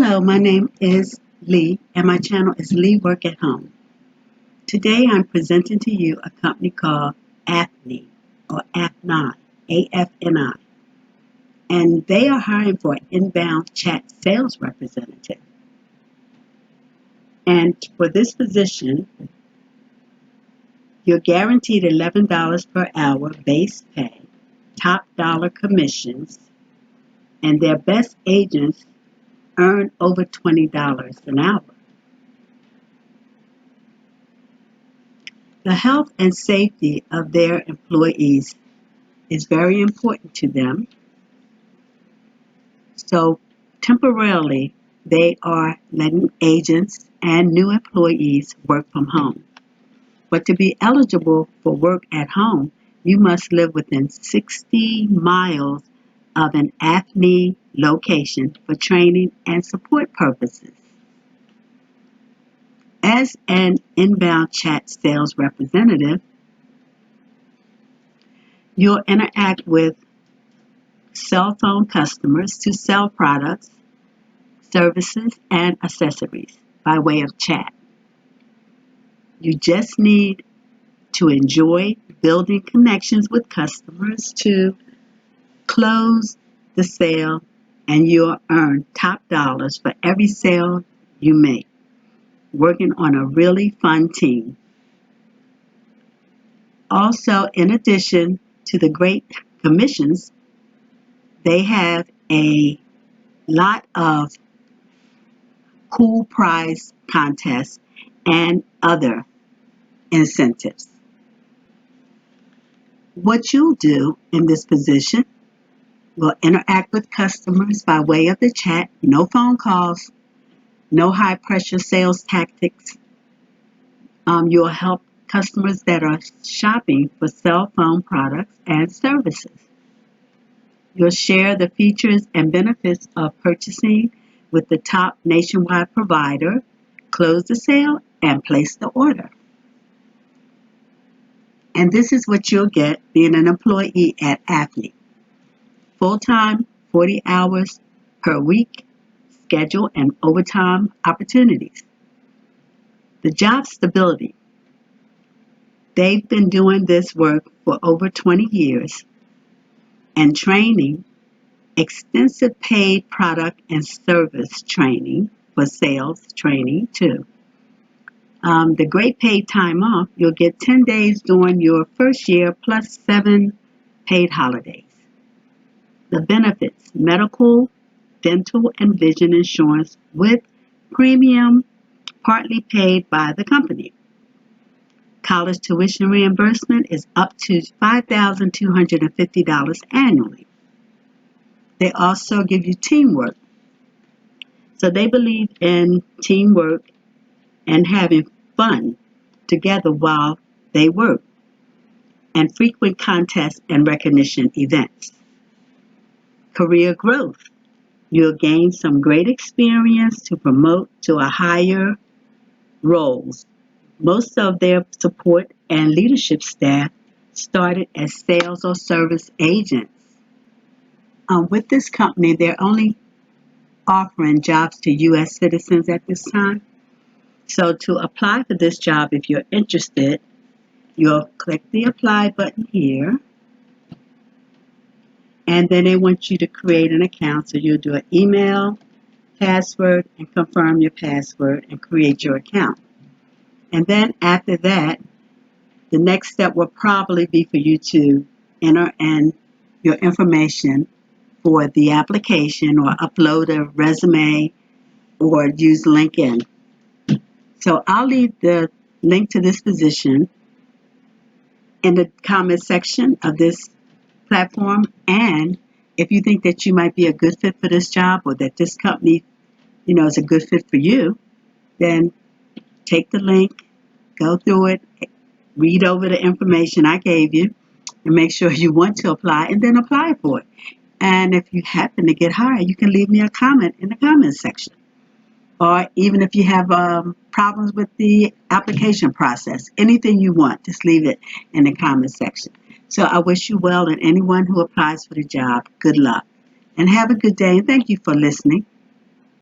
Hello, my name is Lee, and my channel is Lee Work at Home. Today I'm presenting to you a company called AFNI, or AFNI, AFNI, and they are hiring for an inbound chat sales representative. And for this position, you're guaranteed $11 per hour base pay, top dollar commissions, and their best agents earn over $20 an hour. The health and safety of their employees is very important to them. So temporarily, they are letting agents and new employees work from home. But to be eligible for work at home, you must live within 60 miles of an AFNI location for training and support purposes. As an inbound chat sales representative, you'll interact with cell phone customers to sell products, services, and accessories by way of chat. You just need to enjoy building connections with customers to close the sale, and you'll earn top dollars for every sale you make, working on a really fun team. Also, in addition to the great commissions, they have a lot of cool prize contests and other incentives. What you'll do in this position will interact with customers by way of the chat, no phone calls, no high pressure sales tactics. You'll help customers that are shopping for cell phone products and services. You'll share the features and benefits of purchasing with the top nationwide provider, close the sale, and place the order. And this is what you'll get being an employee at AFNI. Full-time, 40 hours per week, schedule and overtime opportunities. The job stability. They've been doing this work for over 20 years, and training, extensive paid product and service training for sales training too. The great paid time off, you'll get 10 days during your first year plus 7 paid holidays. The benefits, medical, dental, and vision insurance with premium partly paid by the company. College tuition reimbursement is up to $5,250 annually. They also give you teamwork. So they believe in teamwork and having fun together while they work, and frequent contests and recognition events. Career growth. You'll gain some great experience to promote to a higher roles. Most of their support and leadership staff started as sales or service agents. With this company, they're only offering jobs to U.S. citizens at this time. So to apply for this job, if you're interested, you'll click the apply button here. And then they want you to create an account. So you'll do an email, password, and confirm your password and create your account. And then after that, the next step will probably be for you to enter in your information for the application or upload a resume or use LinkedIn. So I'll leave the link to this position in the comment section of this platform. And if you think that you might be a good fit for this job, or that this company, is a good fit for you, then take the link, go through it, read over the information I gave you, and make sure you want to apply, and then apply for it. And if you happen to get hired, you can leave me a comment in the comment section. Or even if you have problems with the application process, anything you want, just leave it in the comment section. So I wish you well, and anyone who applies for the job, good luck. And have a good day, and thank you for listening.